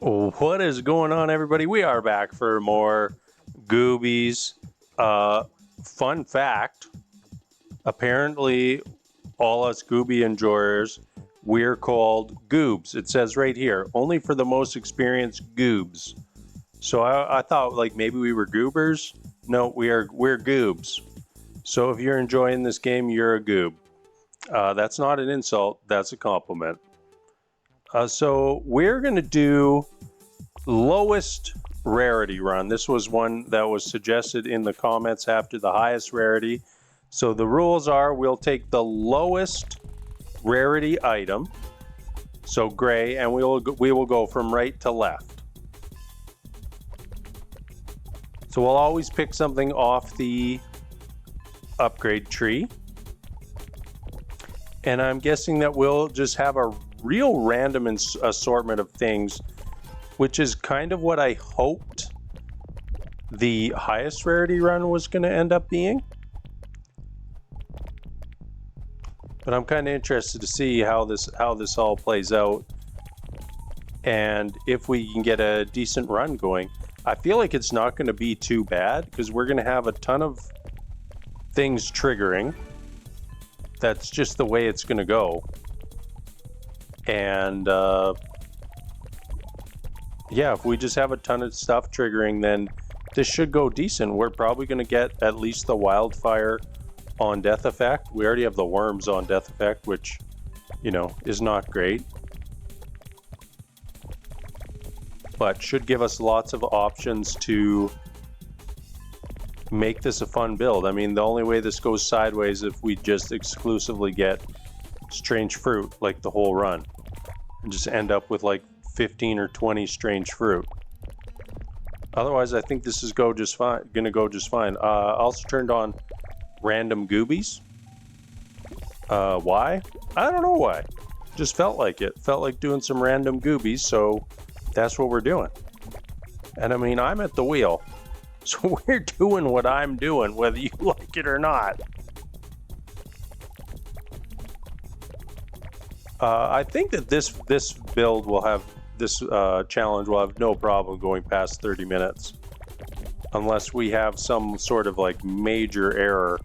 What is going on, everybody? We are back for more Goobies. Fun fact, apparently all us Goobie enjoyers, we're called Goobs. It says right here, only for the most experienced Goobs. So I thought like maybe we were Goobers. No, we're Goobs. So if you're enjoying this game, you're a Goob. That's not an insult, that's a compliment. So we're going to do lowest rarity run. This was one that was suggested in the comments after the highest rarity. So the rules are we'll take the lowest rarity item, so gray, and we will go from right to left. So we'll always pick something off the upgrade tree. And I'm guessing that we'll just have a real random assortment of things, which is kind of what I hoped the highest rarity run was going to end up being. But I'm kind of interested to see how this all plays out, and if we can get a decent run going. I feel like it's not going to be too bad because we're going to have a ton of things triggering. That's just the way it's going to go. And yeah, if we just have a ton of stuff triggering, then this should go decent. We're probably going to get at least the wildfire on death effect. We already have the worms on death effect, which, you know, is not great. But should give us lots of options to make this a fun build. I mean, the only way this goes sideways is if we just exclusively get strange fruit like the whole run and just end up with like 15 or 20 strange fruit. Otherwise, I think this is gonna go just fine. Also turned on random Goobies. Why? I don't know why. Just felt like it. Felt like doing some random Goobies, so that's what we're doing. And I mean, I'm at the wheel, so we're doing what I'm doing, whether you like it or not. I think that this build will have, this challenge will have no problem going past 30 minutes. Unless we have some sort of like major error.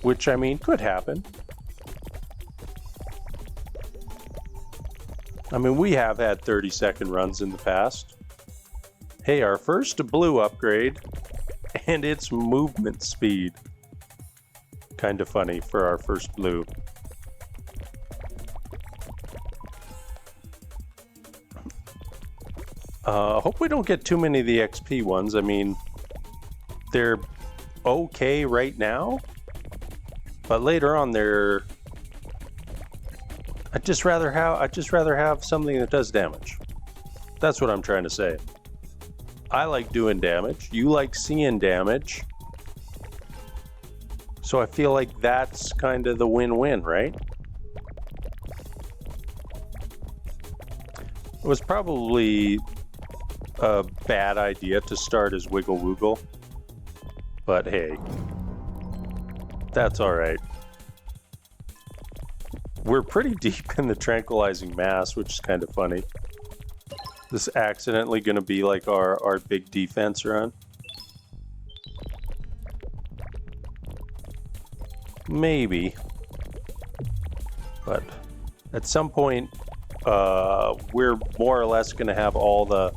Which, I mean, could happen. I mean, we have had 30-second runs in the past. Hey, our first blue upgrade, and it's movement speed. Kind of funny for our first blue. Hope we don't get too many of the XP ones. I mean, they're okay right now, but later on they're... I'd just rather have something that does damage. That's what I'm trying to say. I like doing damage. You like seeing damage. So I feel like that's kind of the win-win, right? It was probably a bad idea to start as Wiggle Woogle, but hey, that's all right. We're pretty deep in the tranquilizing mass, which is kind of funny. This is accidentally going to be like our big defense run. Maybe. But at some point, we're more or less going to have all the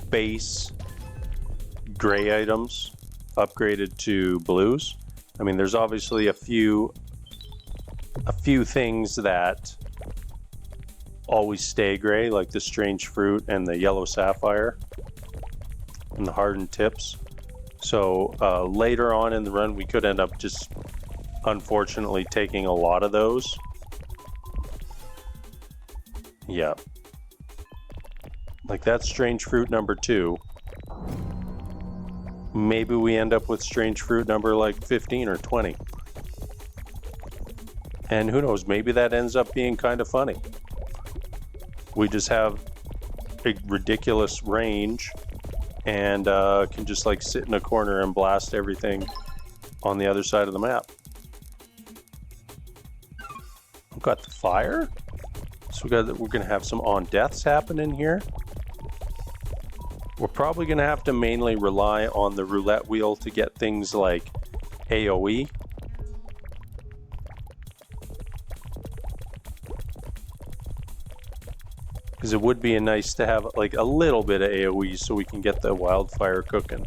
base gray items upgraded to blues. I mean, there's obviously a few things that always stay gray, like the strange fruit and the yellow sapphire and the hardened tips. So later on in the run, we could end up just unfortunately taking a lot of those. Yeah. Like that strange fruit number 2. Maybe we end up with strange fruit number like 15 or 20. And who knows, maybe that ends up being kind of funny. We just have a ridiculous range and can just like sit in a corner and blast everything on the other side of the map. I've got the fire. So we're gonna have some on deaths happen in here. We're probably gonna have to mainly rely on the roulette wheel to get things like AoE. Because it would be nice to have like a little bit of AoE so we can get the wildfire cooking.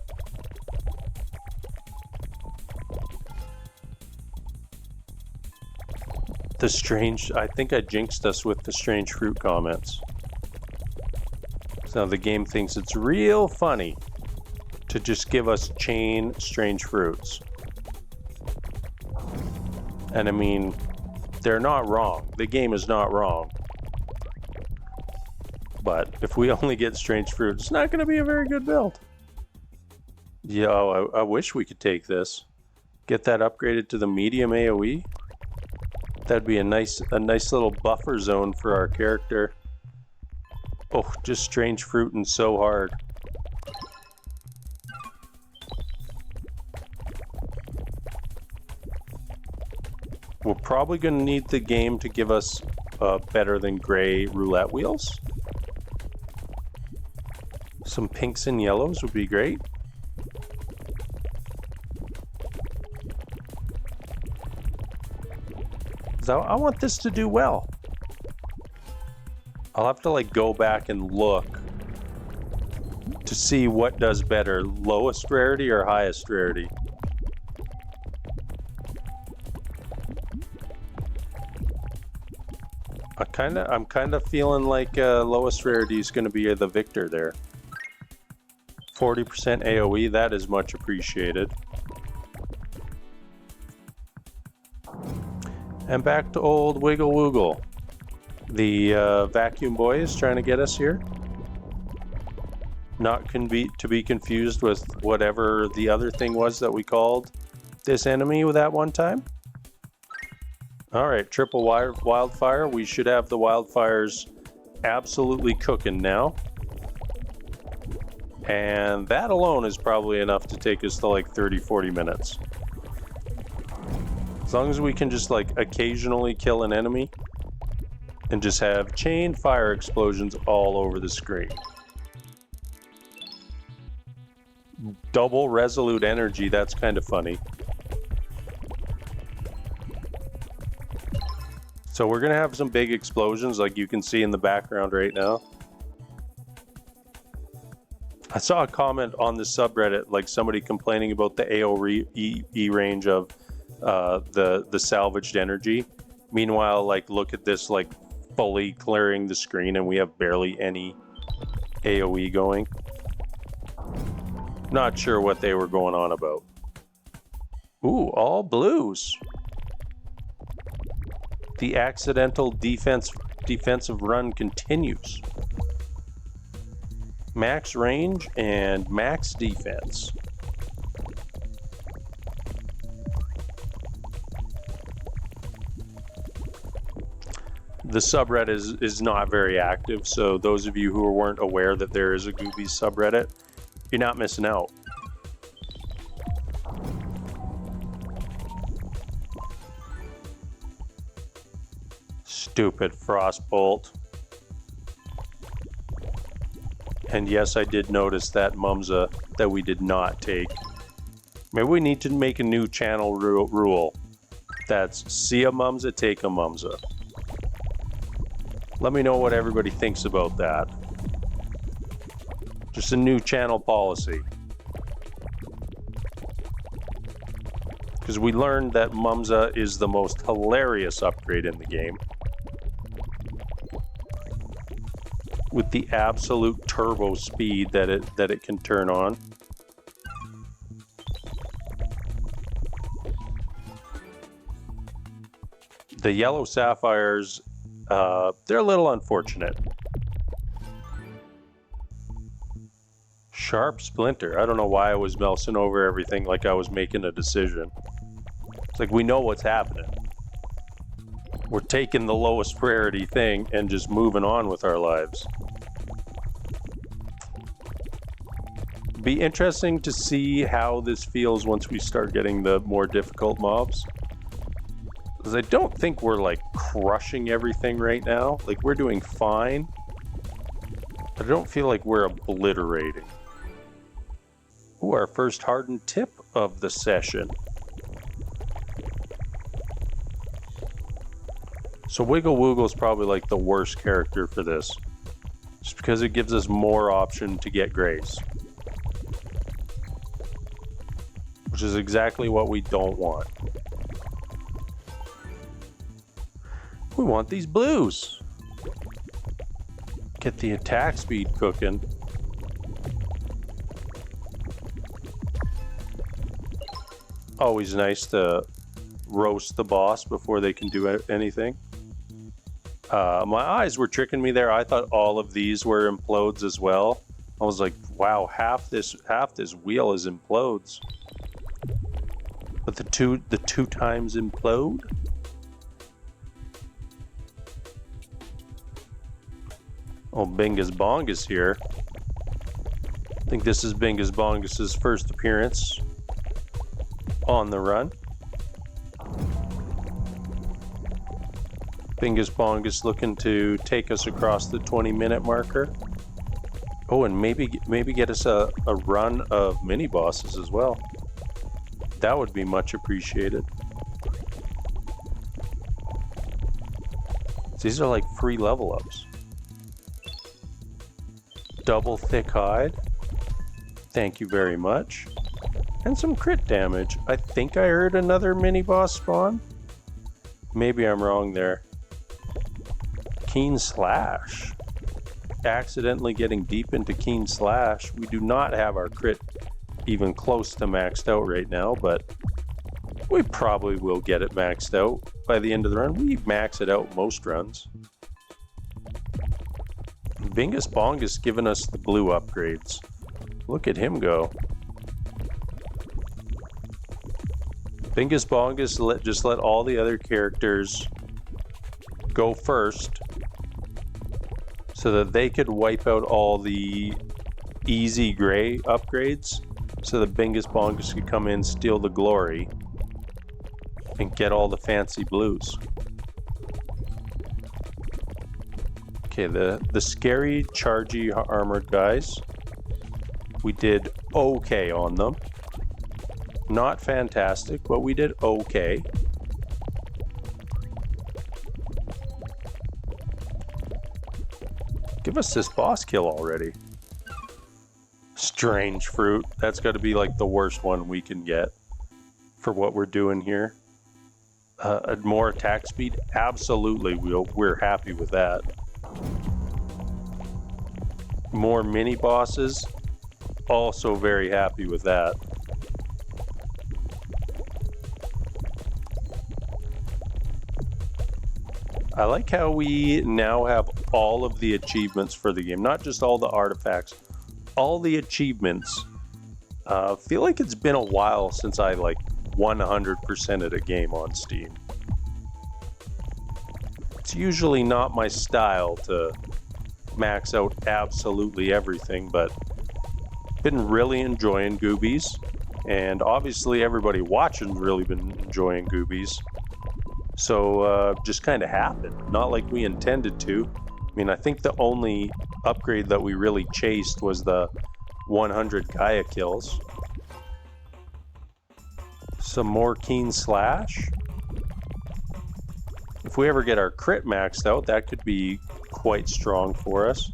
The strange, I think I jinxed us with the strange fruit comments. So the game thinks it's real funny to just give us chain strange fruits. And I mean, they're not wrong. The game is not wrong. But if we only get strange fruit, it's not going to be a very good build. Yo, I wish we could take this. Get that upgraded to the medium AoE. That'd be a nice little buffer zone for our character. Oh, just strange fruit and so hard. We're probably going to need the game to give us better than gray roulette wheels. Some pinks and yellows would be great. So I want this to do well. I'll have to like go back and look to see what does better, lowest rarity or highest rarity. I'm kind of feeling like lowest rarity is going to be the victor there. 40% AoE, that is much appreciated. And back to old Wiggle Woogle. The vacuum boy is trying to get us here. Not to be confused with whatever the other thing was that we called this enemy with that one time. Alright, triple wildfire. We should have the wildfires absolutely cooking now. And that alone is probably enough to take us to like 30-40 minutes. As long as we can just like occasionally kill an enemy and just have chain fire explosions all over the screen. Double resolute energy, that's kind of funny. So we're gonna have some big explosions like you can see in the background right now. I saw a comment on the subreddit, like somebody complaining about the AoE range of the salvaged energy. Meanwhile, like look at this, like fully clearing the screen and we have barely any AoE going. Not sure what they were going on about. Ooh, all blues. The accidental defensive run continues. Max range and max defense. The subreddit is not very active, so those of you who weren't aware that there is a Goobies subreddit, you're not missing out. Stupid frostbolt. And yes, I did notice that Mumza that we did not take. Maybe we need to make a new channel rule. That's see a Mumza, take a Mumza. Let me know what everybody thinks about that. Just a new channel policy. Because we learned that Mumza is the most hilarious upgrade in the game. With the absolute turbo speed that it can turn on. The yellow sapphires, they're a little unfortunate. Sharp splinter. I don't know why I was mousing over everything like I was making a decision. It's like we know what's happening. We're taking the lowest rarity thing and just moving on with our lives. Be interesting to see how this feels once we start getting the more difficult mobs. Because I don't think we're like crushing everything right now. Like we're doing fine. But I don't feel like we're obliterating. Ooh, our first hardened tip of the session. So Wiggle Woogle's probably like the worst character for this. Just because it gives us more option to get grace. Which is exactly what we don't want. We want these blues. Get the attack speed cooking. Always nice to roast the boss before they can do anything. My eyes were tricking me there. I thought all of these were implodes as well. I was like, wow, half this wheel is implodes. But the two times implode? Oh, Bingus Bongus here. I think this is Bingus Bongus's first appearance on the run. Bingus Bongus looking to take us across the 20-minute marker. Oh, and maybe get us a run of mini bosses as well. That would be much appreciated. These are like free level ups. Double thick hide. Thank you very much. And some crit damage. I think I heard another mini boss spawn. Maybe I'm wrong there. Keen Slash. Accidentally getting deep into Keen Slash. We do not have our crit even close to maxed out right now, but we probably will get it maxed out by the end of the run. We max it out most runs. Bingus Bongus giving us the blue upgrades. Look at him go. Bingus Bongus just let all the other characters go first so that they could wipe out all the easy gray upgrades so that Bingus Bongus could come in, steal the glory, and get all the fancy blues. Okay, the scary, chargy, armored guys, we did okay on them. Not fantastic, but we did okay. Give us this boss kill already. Strange fruit. That's got to be like the worst one we can get for what we're doing here. More attack speed? Absolutely, we're happy with that. More mini bosses? Also very happy with that. I like how we now have all of the achievements for the game, not just all the artifacts, all the achievements. Feel like it's been a while since I like 100%ed a game on Steam. It's usually not my style to max out absolutely everything, but been really enjoying Goobies, and obviously everybody watching's really been enjoying Goobies. So just kind of happened, not like we intended to. I mean, I think the only upgrade that we really chased was the 100 Gaia kills. Some more Keen Slash. If we ever get our crit maxed out, that could be quite strong for us.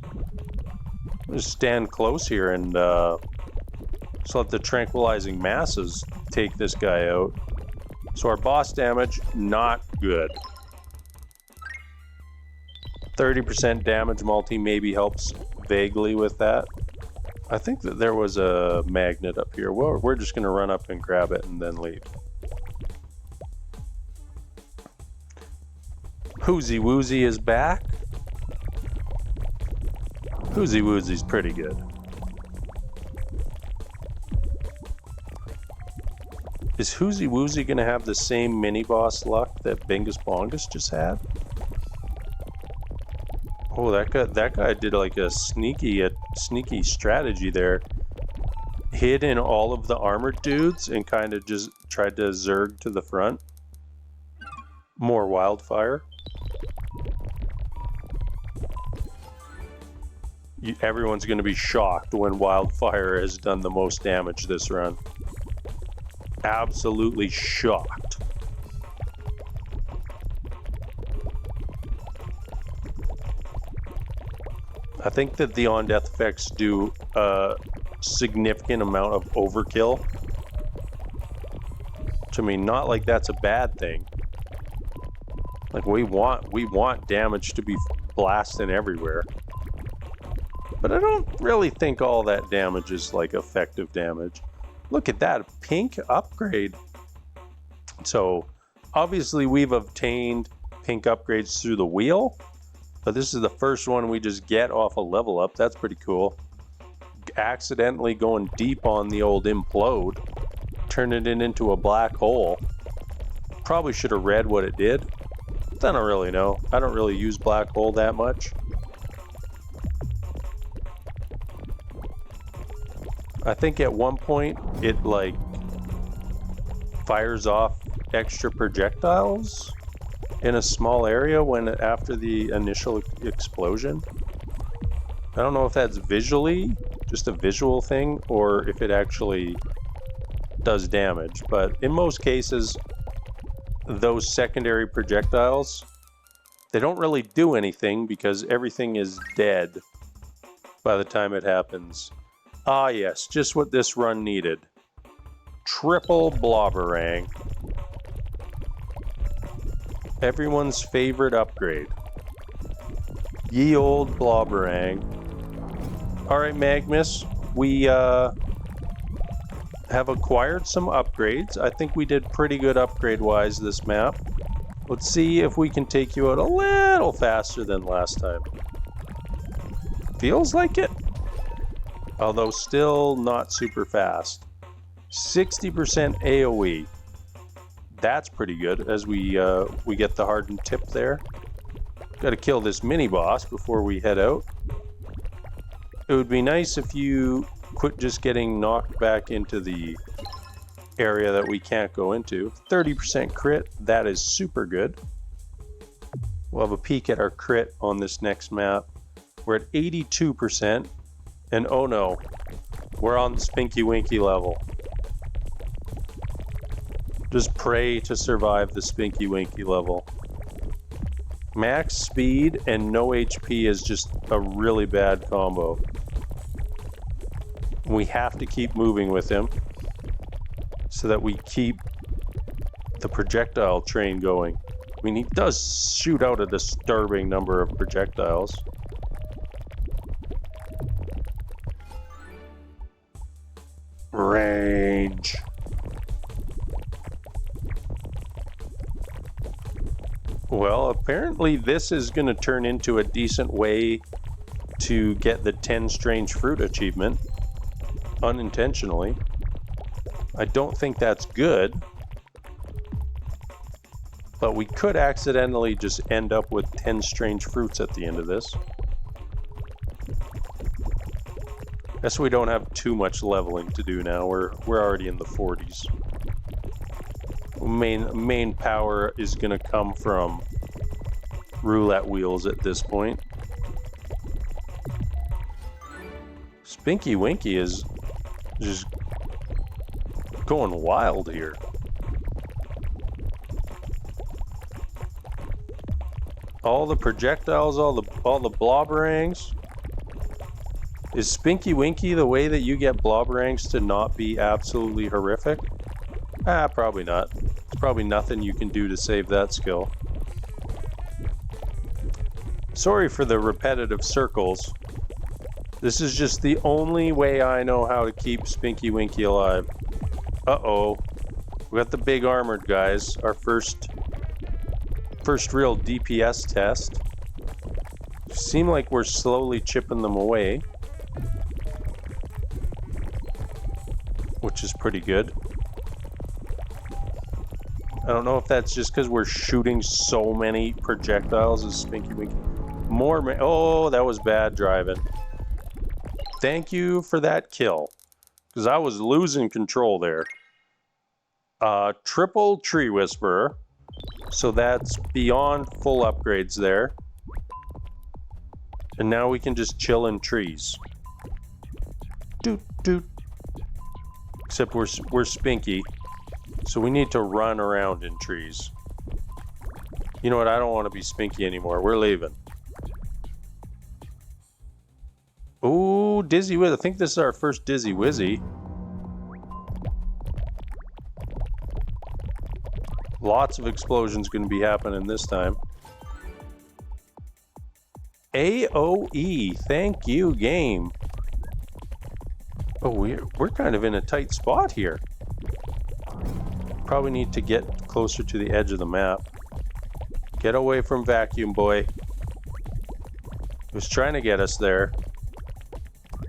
Just stand close here and just let the tranquilizing masses take this guy out. So our boss damage, not good. 30% damage multi maybe helps vaguely with that. I think that there was a magnet up here. Well, we're just going to run up and grab it and then leave. Hoozy Woozy is back. Hoozy Woozy's pretty good. Is Hoozy Woozy going to have the same mini-boss luck that Bingus Bongus just had? Oh, that guy did like a sneaky strategy there. Hid in all of the armored dudes and kind of just tried to zerg to the front. More wildfire. Everyone's going to be shocked when wildfire has done the most damage this run. Absolutely shocked. I think that the on-death effects do a significant amount of overkill. Which, I mean, not like that's a bad thing. Like, we want damage to be blasting everywhere. But I don't really think all that damage is, like, effective damage. Look at that, pink upgrade. So, obviously we've obtained pink upgrades through the wheel. But this is the first one we just get off a level up. That's pretty cool. Accidentally going deep on the old implode. Turning it into a black hole. Probably should have read what it did. I don't really know. I don't really use black hole that much. I think at one point it like fires off extra projectiles in a small area when after the initial explosion. I don't know if that's visually just a visual thing or if it actually does damage, but in most cases those secondary projectiles, they don't really do anything because everything is dead by the time it happens. Ah yes, just what this run needed. Triple blobberang. Everyone's favorite upgrade. Ye old blobberang. Alright, Magnus, we have acquired some upgrades. I think we did pretty good upgrade-wise this map. Let's see if we can take you out a little faster than last time. Feels like it. Although still not super fast. 60% AoE. That's pretty good as we get the hardened tip there. Got to kill this mini-boss before we head out. It would be nice if you quit just getting knocked back into the area that we can't go into. 30% crit, that is super good. We'll have a peek at our crit on this next map. We're at 82%, and oh no, we're on the Spinky Winky level. Just pray to survive the Spinky Winky level. Max speed and no HP is just a really bad combo. We have to keep moving with him so that we keep the projectile train going. I mean, he does shoot out a disturbing number of projectiles. Range. Well, apparently this is going to turn into a decent way to get the 10 strange fruit achievement. Unintentionally. I don't think that's good. But we could accidentally just end up with 10 strange fruits at the end of this. Guess we don't have too much leveling to do now. We're already in the 40s. Main power is going to come from roulette wheels at this point. Spinky Winky is just going wild here. All the projectiles, all the blobberangs. Is Spinky Winky the way that you get blobberangs to not be absolutely horrific? Ah, probably not. There's probably nothing you can do to save that skill. Sorry for the repetitive circles. This is just the only way I know how to keep Spinky Winky alive. Uh-oh. We got the big armored guys. Our first real DPS test. Seem like we're slowly chipping them away. Which is pretty good. I don't know if that's just because we're shooting so many projectiles as Spinky Winky. Oh, that was bad driving. Thank you for that kill. Because I was losing control there. Triple Tree Whisperer. So that's beyond full upgrades there. And now we can just chill in trees. Doot, doot. Except we're spinky, so we need to run around in trees. You know what? I don't want to be spinky anymore. We're leaving. Ooh, Dizzy Wiz. I think this is our first Dizzy Wizzy. Lots of explosions going to be happening this time. AOE. Thank you, game. Oh, we're kind of in a tight spot here. Probably need to get closer to the edge of the map. Get away from Vacuum Boy. He was trying to get us there,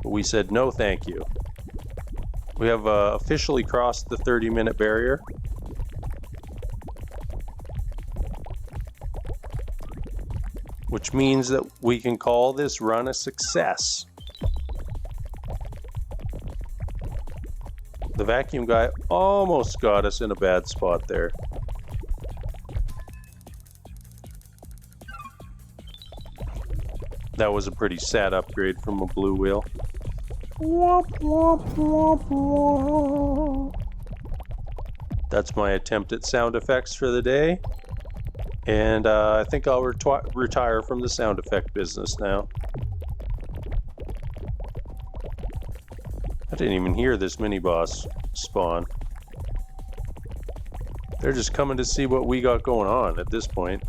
but we said no thank you. We have officially crossed the 30-minute barrier. Which means that we can call this run a success. The vacuum guy almost got us in a bad spot there. That was a pretty sad upgrade from a blue wheel. Womp, womp, womp, womp. That's my attempt at sound effects for the day. And I think I'll retire from the sound effect business now. I didn't even hear this mini-boss spawn. They're just coming to see what we got going on at this point.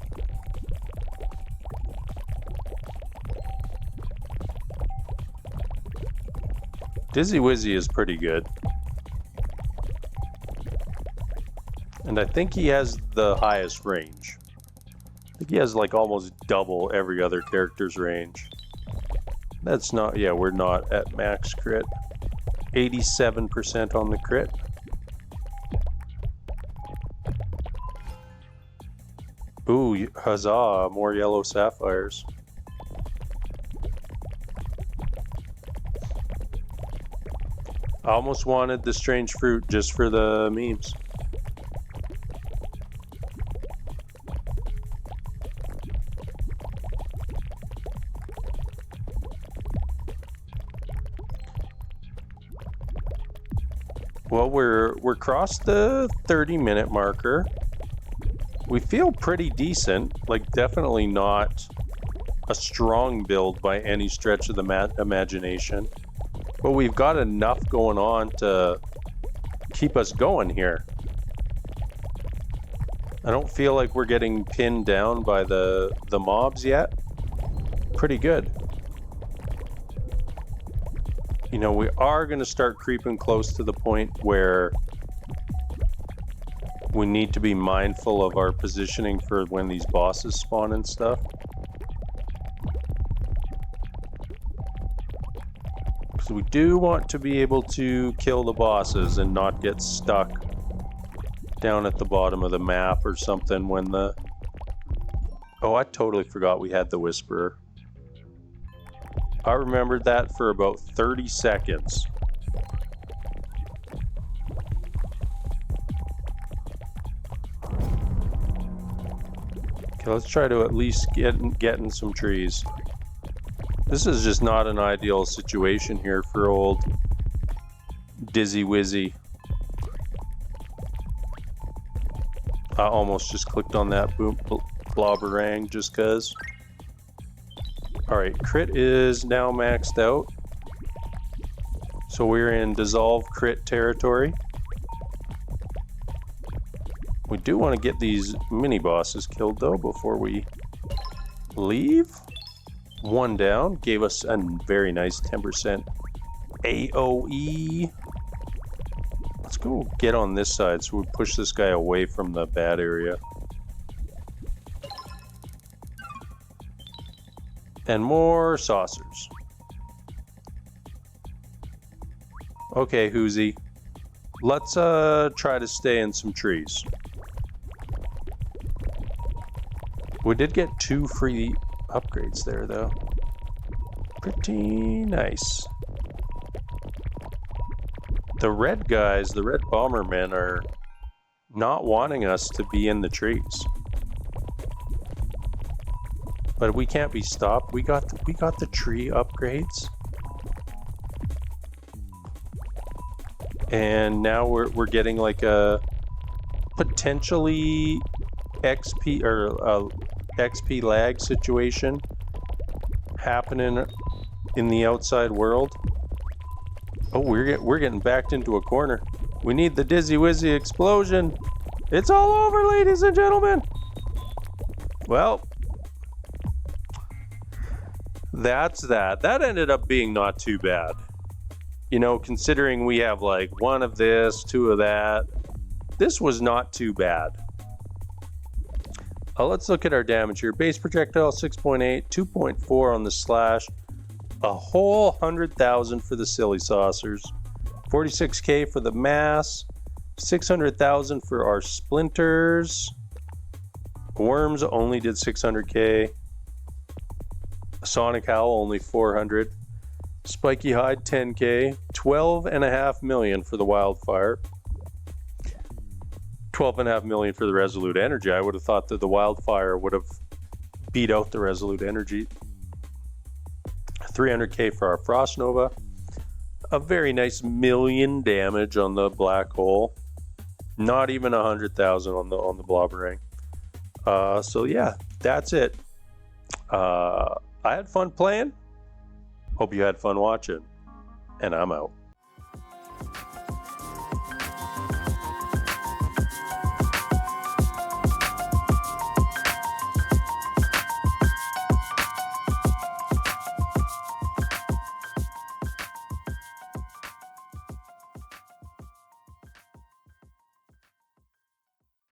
Dizzy Wizzy is pretty good. And I think he has the highest range. I think he has like almost double every other character's range. That's not, yeah, we're not at max crit. 87% on the crit. Ooh, huzzah, more yellow sapphires. I almost wanted the strange fruit just for the memes. Well, we're crossed the 30-minute marker. We feel pretty decent, like definitely not a strong build by any stretch of the imagination. But we've got enough going on to keep us going here. I don't feel like we're getting pinned down by the mobs yet. Pretty good. You know, we are going to start creeping close to the point where we need to be mindful of our positioning for when these bosses spawn and stuff. So we do want to be able to kill the bosses and not get stuck down at the bottom of the map or something when the... Oh, I totally forgot we had the Whisperer. I remembered that for about 30 seconds. Okay, let's try to at least get in some trees. This is just not an ideal situation here for old Dizzy Wizzy. I almost just clicked on that boom blobberang just cuz. Alright, crit is now maxed out. So we're in dissolve crit territory. We do want to get these mini bosses killed though before we leave. One down, gave us a very nice 10% AOE. Let's go get on this side so we push this guy away from the bad area. And more saucers. Okay, Hoozy. Let's try to stay in some trees. We did get 2 free upgrades there, though. Pretty nice. The red guys, the red bombermen, are not wanting us to be in the trees. But we can't be stopped. We got the tree upgrades. And now we're getting like a potentially XP or XP lag situation happening in the outside world. Oh, we're getting backed into a corner. We need the Dizzy Wizzy explosion. It's all over, ladies and gentlemen. Well, that's that. That ended up being not too bad. You know, considering we have like one of this, two of that, this was not too bad. Let's look at our damage here. Base projectile 6.8, 2.4 on the slash, a whole 100,000 for the silly saucers, 46k for the mass, 600,000 for our splinters. Worms only did 600k. Sonic Howl only 400. Spiky Hide 10k. 12.5 million for the wildfire. 12.5 million for the Resolute Energy. I would have thought that the wildfire would have beat out the Resolute Energy. 300k for our Frost Nova. A very nice million damage on the black hole. Not even 100,000 on the Blobberang. So yeah, that's it. I had fun playing. Hope you had fun watching. And I'm out.